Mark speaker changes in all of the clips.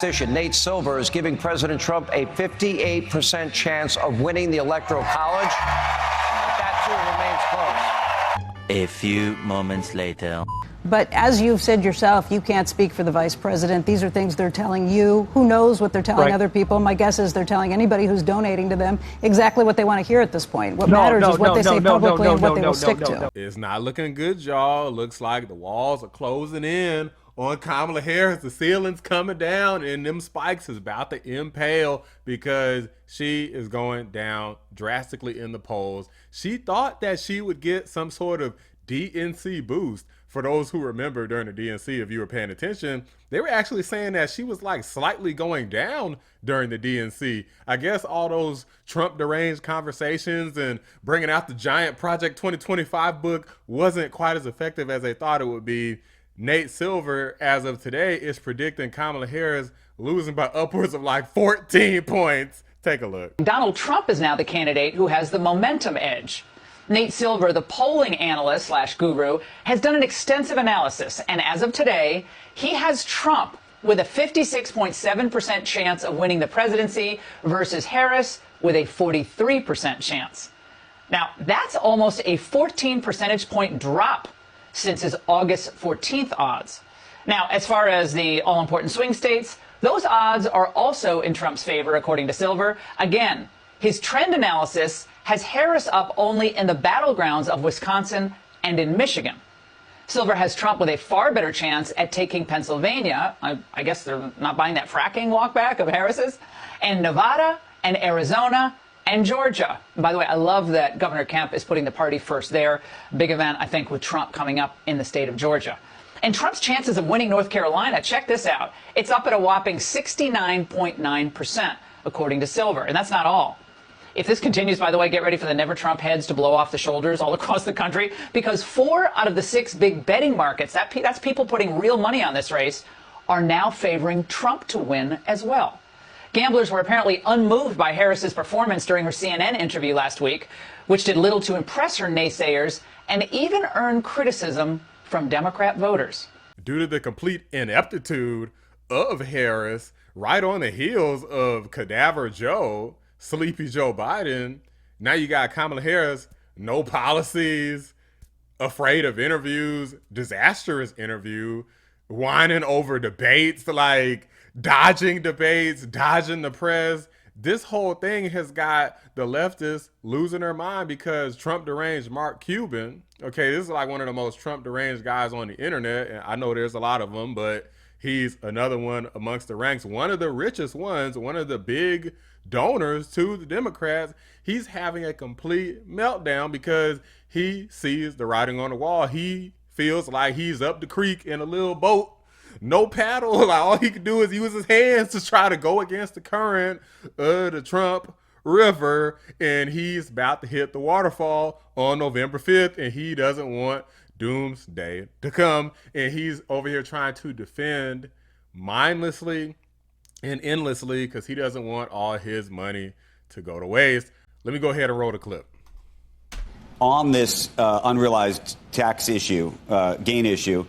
Speaker 1: Nate Silver is giving President Trump a 58% chance of winning the Electoral College. But that, too, remains close.
Speaker 2: A few moments later.
Speaker 3: But as you've said yourself, you can't speak for the vice president. These are things they're telling you. Who knows what they're telling other people? My guess is they're telling anybody who's donating to them exactly what they want to hear at this point. What matters is what they say publicly and what they will stick to.
Speaker 4: It's not looking good, y'all. It looks like the walls are closing in on Kamala Harris. The ceiling's coming down and them spikes is about to impale because she is going down drastically in the polls. She thought that she would get some sort of DNC boost. For those who remember during the DNC, if you were paying attention, they were actually saying that she was like slightly going down during the DNC. I guess all those Trump deranged conversations and bringing out the giant Project 2025 book wasn't quite as effective as they thought it would be. Nate Silver, as of today, is predicting Kamala Harris losing by upwards of like 14 points. Take a look.
Speaker 5: Donald Trump is now the candidate who has the momentum edge. Nate Silver, the polling analyst / guru, has done an extensive analysis, and as of today, he has Trump with a 56.7% chance of winning the presidency versus Harris with a 43% chance. Now, that's almost a 14 percentage point drop since his August 14th odds. Now, as far as the all-important swing states, those odds are also in Trump's favor, according to Silver. Again, his trend analysis has Harris up only in the battlegrounds of Wisconsin and in Michigan. Silver has Trump with a far better chance at taking Pennsylvania. I guess they're not buying that fracking walkback of Harris's, and Nevada and Arizona and Georgia. And by the way, I love that Governor Kemp is putting the party first there. Big event, I think, with Trump coming up in the state of Georgia. And Trump's chances of winning North Carolina, check this out. It's up at a whopping 69.9%, according to Silver. And that's not all. If this continues, by the way, get ready for the Never Trump heads to blow off the shoulders all across the country, because 4 out of the 6 big betting markets, that's people putting real money on this race, are now favoring Trump to win as well. Gamblers were apparently unmoved by Harris's performance during her CNN interview last week, which did little to impress her naysayers and even earn criticism from Democrat voters.
Speaker 4: Due to the complete ineptitude of Harris, right on the heels of Cadaver Joe, Sleepy Joe Biden, now you got Kamala Harris, no policies, afraid of interviews, disastrous interview, whining over debates, like dodging debates, dodging the press. This whole thing has got the leftists losing their mind because Trump deranged Mark Cuban. Okay, this is like one of the most Trump deranged guys on the internet, and I know there's a lot of them, but he's another one amongst the ranks, one of the richest ones, one of the big donors to the Democrats. He's having a complete meltdown because he sees the writing on the wall. He feels like he's up the creek in a little boat, no paddle. Like all he can do is use his hands to try to go against the current of the Trump River, and he's about to hit the waterfall on November 5th, and he doesn't want doomsday to come, and he's over here trying to defend mindlessly and endlessly because he doesn't want all his money to go to waste. Let me go ahead and roll the clip.
Speaker 6: On this unrealized tax issue, gain issue,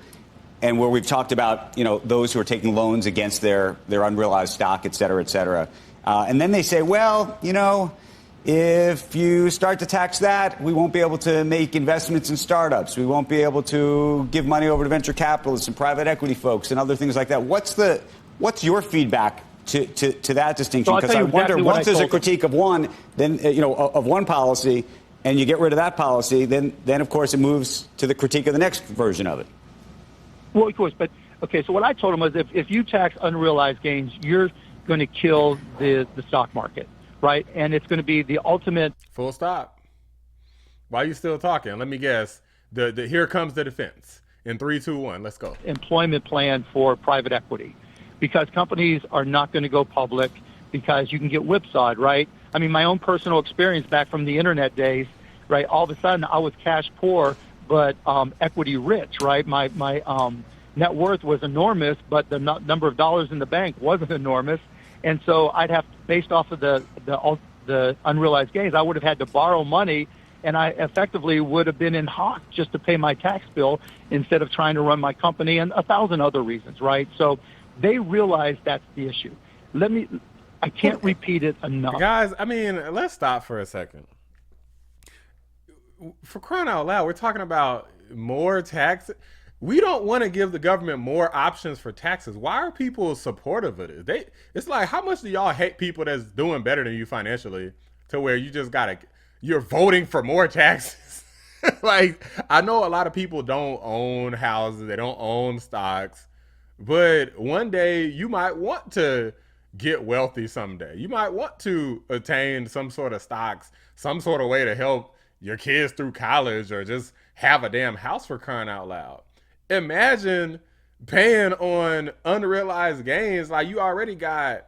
Speaker 6: and where we've talked about, those who are taking loans against their unrealized stock, et cetera, and then they say, well, if you start to tax that, we won't be able to make investments in startups. We won't be able to give money over to venture capitalists and private equity folks and other things like that. What's your feedback to that distinction? Because I wonder, once there's a critique of one, then of one policy, and you get rid of that policy, then of course it moves to the critique of the next version of it.
Speaker 7: Well, of course, but okay. So what I told him was, if you tax unrealized gains, you're going to kill the stock market, right? And it's going to be the ultimate.
Speaker 4: Full stop. Why are you still talking? Let me guess. The here comes the defense in 3, 2, 1. Let's go.
Speaker 7: Employment plan for private equity, because companies are not going to go public because you can get whipsawed, right? I mean, my own personal experience back from the internet days, right? All of a sudden, I was cash poor, but equity rich, right? My net worth was enormous, but the number of dollars in the bank wasn't enormous. And so I'd have, based off of the unrealized gains, I would have had to borrow money, and I effectively would have been in hock just to pay my tax bill instead of trying to run my company, and 1,000 other reasons, right? So They realize that's the issue. I can't repeat it enough.
Speaker 4: Guys, I mean, let's stop for a second. For crying out loud, we're talking about more taxes. We don't want to give the government more options for taxes. Why are people supportive of it? It's like, how much do y'all hate people that's doing better than you financially to where you just you're voting for more taxes? Like, I know a lot of people don't own houses. They don't own stocks. But one day you might want to get wealthy someday. You might want to attain some sort of stocks, some sort of way to help your kids through college or just have a damn house, for crying out loud. Imagine paying on unrealized gains. Like, you already got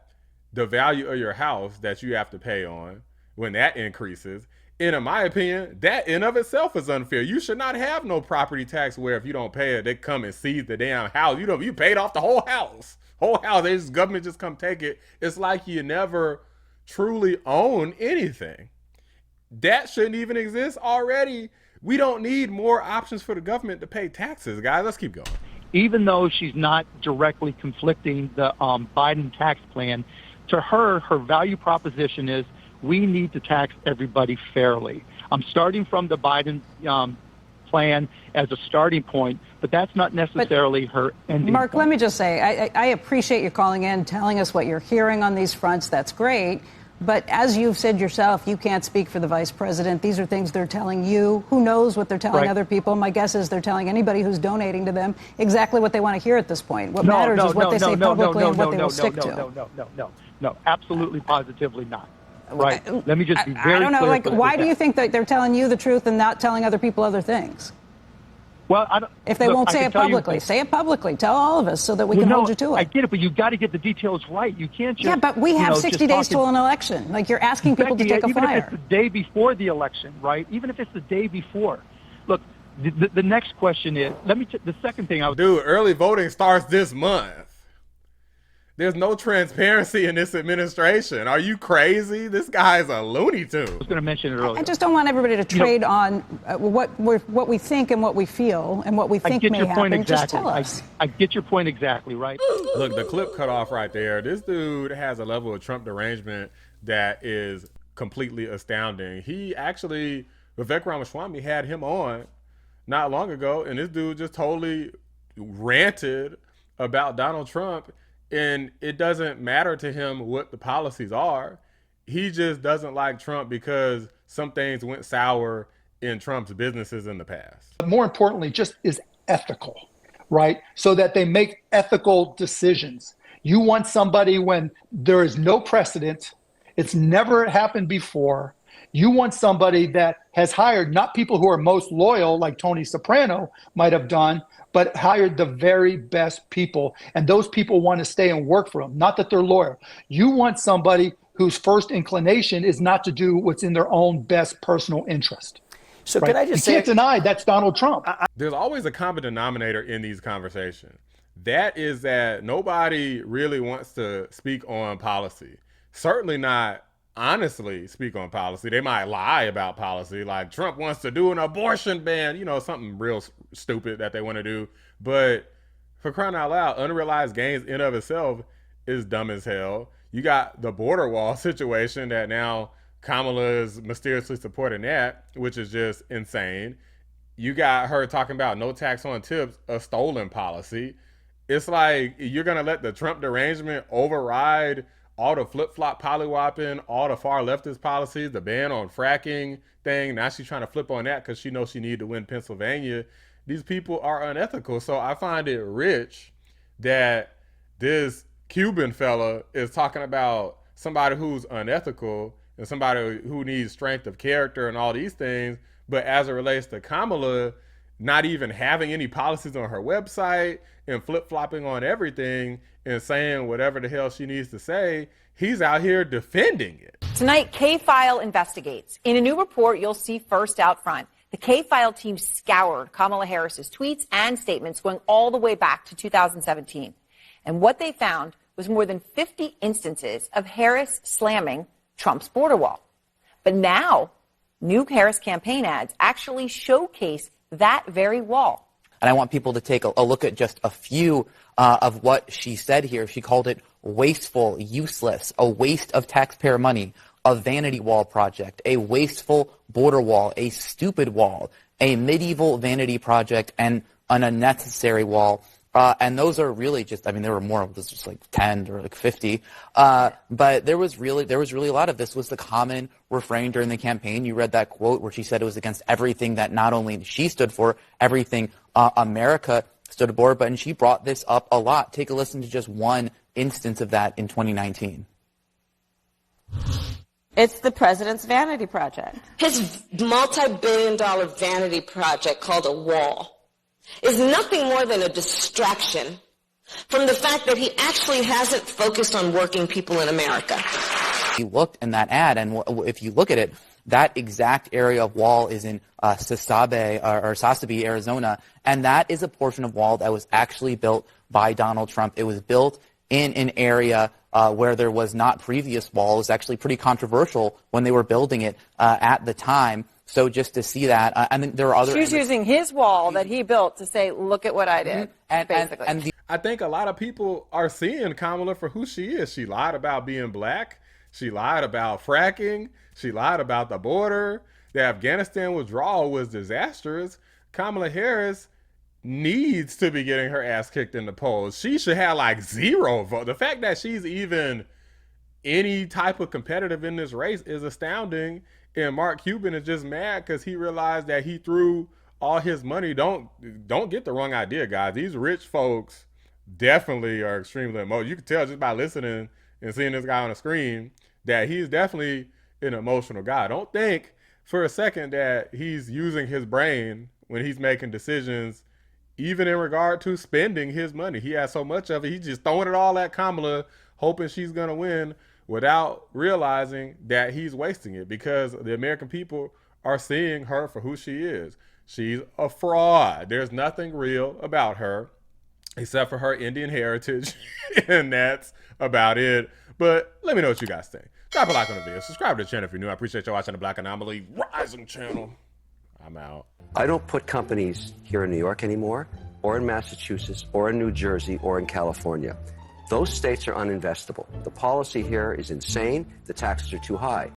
Speaker 4: the value of your house that you have to pay on when that increases. And in my opinion, that in of itself is unfair. You should not have no property tax where if you don't pay it, they come and seize the damn house. You paid off the whole house. Government just come take it. It's like you never truly own anything. That shouldn't even exist already. We don't need more options for the government to pay taxes, guys. Let's keep going.
Speaker 7: Even though she's not directly conflicting the Biden tax plan, to her value proposition is we need to tax everybody fairly. I'm starting from the Biden plan as a starting point, but that's not necessarily her ending
Speaker 3: Mark,
Speaker 7: point.
Speaker 3: let me just say, I appreciate you calling in, telling us what you're hearing on these fronts. That's great. But as you've said yourself, you can't speak for the vice president. These are things they're telling you. Who knows what they're telling other people? My guess is they're telling anybody who's donating to them exactly what they want to hear at this point. What matters is what they say publicly and what they will stick to.
Speaker 7: No, absolutely, positively not. Right. Let me just be very clear.
Speaker 3: I don't know. Like, why do you think that they're telling you the truth and not telling other people other things?
Speaker 7: Well,
Speaker 3: if they won't say it publicly, say it publicly. Tell all of us so that we can hold you to it.
Speaker 7: I get it, but you've got to get the details right. You can't just...
Speaker 3: Yeah, but we have 60 days till an election. Like, you're asking people to take a flyer.
Speaker 7: Even if it's the day before the election, right? Even if it's the day before. Look, the next question is... the second thing I would...
Speaker 4: Dude, early voting starts this month. There's no transparency in this administration. Are you crazy? This guy's a Looney Tune.
Speaker 7: I was going to mention it earlier.
Speaker 3: I just don't want everybody to trade on what we think and what we feel and what we think may happen.
Speaker 7: Exactly.
Speaker 3: Just tell us.
Speaker 7: I get your point exactly, right?
Speaker 4: Look, the clip cut off right there. This dude has a level of Trump derangement that is completely astounding. He actually, Vivek Ramaswamy had him on not long ago, and this dude just totally ranted about Donald Trump. And it doesn't matter to him what the policies are. He just doesn't like Trump because some things went sour in Trump's businesses in the past.
Speaker 8: But more importantly, just is ethical, right? So that they make ethical decisions. You want somebody when there is no precedent, it's never happened before. You want somebody that has hired not people who are most loyal, like Tony Soprano might have done, but hired the very best people. And those people want to stay and work for them, not that they're loyal. You want somebody whose first inclination is not to do what's in their own best personal interest.
Speaker 1: So
Speaker 8: right?
Speaker 1: can I just say...
Speaker 8: You can't deny that's Donald Trump.
Speaker 4: There's always a common denominator in these conversations. That is that nobody really wants to speak on policy. Certainly not honestly speak on policy. They might lie about policy, like Trump wants to do an abortion ban, something real stupid that they want to do. But for crying out loud, unrealized gains in of itself is dumb as hell. You got the border wall situation that now Kamala is mysteriously supporting that, which is just insane. You got her talking about no tax on tips, a stolen policy. It's like you're going to let the Trump derangement override all the flip-flop pollywopping, all the far leftist policies, the ban on fracking thing. Now she's trying to flip on that because she knows she needs to win Pennsylvania. These people are unethical. So I find it rich that this Cuban fella is talking about somebody who's unethical and somebody who needs strength of character and all these things. But as it relates to Kamala, not even having any policies on her website and flip-flopping on everything and saying whatever the hell she needs to say, he's out here defending it.
Speaker 9: Tonight, K-File investigates. In a new report, you'll see first out front. The K-File team scoured Kamala Harris's tweets and statements going all the way back to 2017. And what they found was more than 50 instances of Harris slamming Trump's border wall. But now, new Harris campaign ads actually showcase that very wall.
Speaker 10: And I want people to take a look at just a few of what she said here. She called it wasteful, useless, a waste of taxpayer money, a vanity wall project, a wasteful border wall, a stupid wall, a medieval vanity project, and an unnecessary wall. And those are really just, I mean, there were more of this, just like 10 or like 50. But there was really a lot of this was the common refrain during the campaign. You read that quote where she said it was against everything that not only she stood for, everything America stood for, but and she brought this up a lot. Take a listen to just one instance of that in 2019.
Speaker 11: It's the president's vanity project.
Speaker 12: His multi-billion-dollar vanity project called a wall is nothing more than a distraction from the fact that he actually hasn't focused on working people in America.
Speaker 10: You looked in that ad, and if you look at it, that exact area of wall is in Sasabe, Arizona, and that is a portion of wall that was actually built by Donald Trump. It was built in an area where there was not previous wall. It was actually pretty controversial when they were building it at the time. So just to see that, and then there are other.
Speaker 11: She's using his wall that he built to say, "Look at what I did." Basically,
Speaker 4: I think a lot of people are seeing Kamala for who she is. She lied about being black. She lied about fracking. She lied about the border. The Afghanistan withdrawal was disastrous. Kamala Harris needs to be getting her ass kicked in the polls. She should have like 0 vote. The fact that she's even any type of competitive in this race is astounding. And Mark Cuban is just mad because he realized that he threw all his money. Don't get the wrong idea, guys. These rich folks definitely are extremely emotional. You can tell just by listening and seeing this guy on the screen that he's definitely an emotional guy. Don't think for a second that he's using his brain when he's making decisions, even in regard to spending his money. He has so much of it. He's just throwing it all at Kamala, hoping she's going to win, without realizing that he's wasting it because the American people are seeing her for who she is. She's a fraud. There's nothing real about her except for her Indian heritage, and that's about it. But let me know what you guys think. Drop a like on the video. Subscribe to the channel if you're new. I appreciate y'all watching the Black Anomaly Rising channel. I'm out.
Speaker 1: I don't put companies here in New York anymore, or in Massachusetts, or in New Jersey, or in California. Those states are uninvestable. The policy here is insane. The taxes are too high.